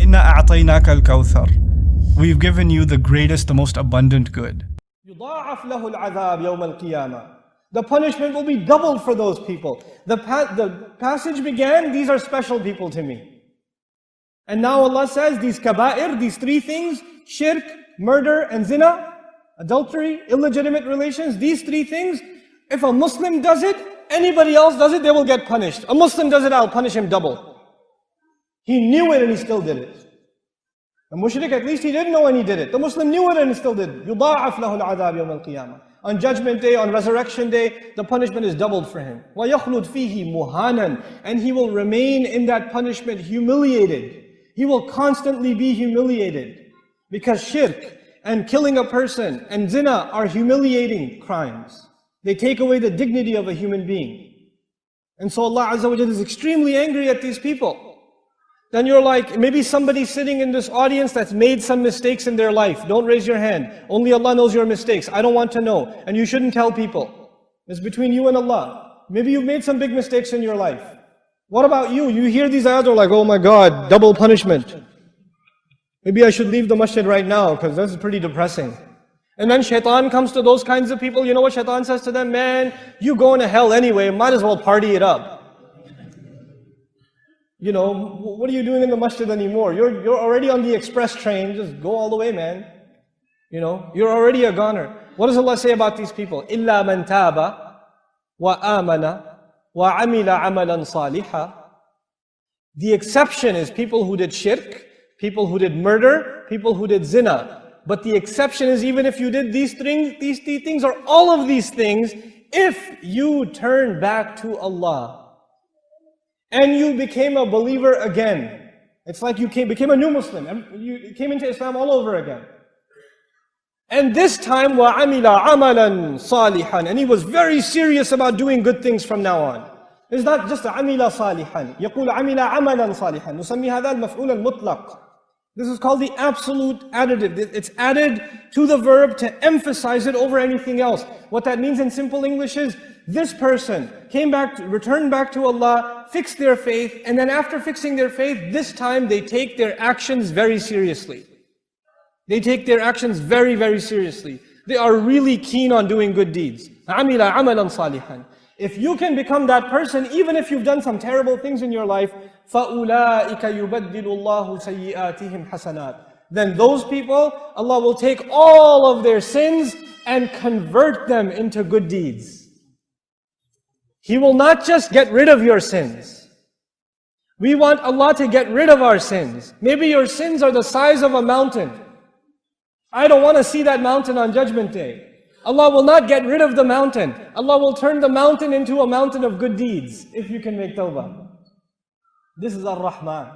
Inna a'tainaka alkawthar. We've given you the greatest, the most abundant good. يُضَاعَفْ لَهُ الْعَذَابِ يَوْمَ الْقِيَامَةِ. The punishment will be doubled for those people. The passage began, these are special people to me. And now Allah says, these kaba'ir, these three things, shirk, murder and zina, adultery, illegitimate relations, these three things, if a Muslim does it, anybody else does it, they will get punished. A Muslim does it, I'll punish him double. He knew it and he still did it. The mushrik, at least he didn't know and he did it. The Muslim knew it and he still did it. يُضَاعَفْ لَهُ الْعَذَابِ يَوْمَ الْقِيَامَةِ. On Judgment Day, on Resurrection Day, the punishment is doubled for him. وَيَخْلُدْ فِيهِ مُهَانًا. And he will remain in that punishment humiliated. He will constantly be humiliated. Because shirk and killing a person and zina are humiliating crimes. They take away the dignity of a human being. And so Allah Azza wa Jalla is extremely angry at these people. Then you're like, maybe somebody sitting in this audience that's made some mistakes in their life. Don't raise your hand. Only Allah knows your mistakes. I don't want to know. And you shouldn't tell people. It's between you and Allah. Maybe you've made some big mistakes in your life. What about you? You hear these ayat, you're like, oh my God, double punishment. Maybe I should leave the masjid right now because this is pretty depressing. And then shaitan comes to those kinds of people. You know what shaitan says to them? Man, you going to hell anyway. Might as well party it up. You know, what are you doing in the masjid anymore? You're already on the express train. Just go all the way, man. You know, you're already a goner. What does Allah say about these people? إِلَّا مَنْ تَابَ وَآمَنَ وَعَمِلَ عَمَلًا صَالِحًا. The exception is people who did shirk, people who did murder, people who did zina. But the exception is even if you did these three things or all of these things, if you turn back to Allah, and you became a believer again. It's like you became a new Muslim. You came into Islam all over again. And this time, وَعَمِلَ عَمَلًا صَالِحًا. And he was very serious about doing good things from now on. It's not just عَمِلَ صَالِحًا. يقول عَمِلَ عَمَلًا صَالِحًا. نسمي هذا المفعول المطلق. This is called the absolute additive. It's added to the verb to emphasize it over anything else. What that means in simple English is, this person returned back to Allah, fixed their faith, and then after fixing their faith, this time they take their actions very seriously. They take their actions very, very seriously. They are really keen on doing good deeds. عَمِلَ عَمَلًا صَالِحًا. If you can become that person, even if you've done some terrible things in your life, فَأُولَٰئِكَ يُبَدِّلُ اللَّهُ سَيِّئَاتِهِمْ حَسَنَاتٍ. Then those people, Allah will take all of their sins and convert them into good deeds. He will not just get rid of your sins. We want Allah to get rid of our sins. Maybe your sins are the size of a mountain. I don't want to see that mountain on Judgment Day. Allah will not get rid of the mountain. Allah will turn the mountain into a mountain of good deeds if you can make tawbah. This is Ar-Rahman.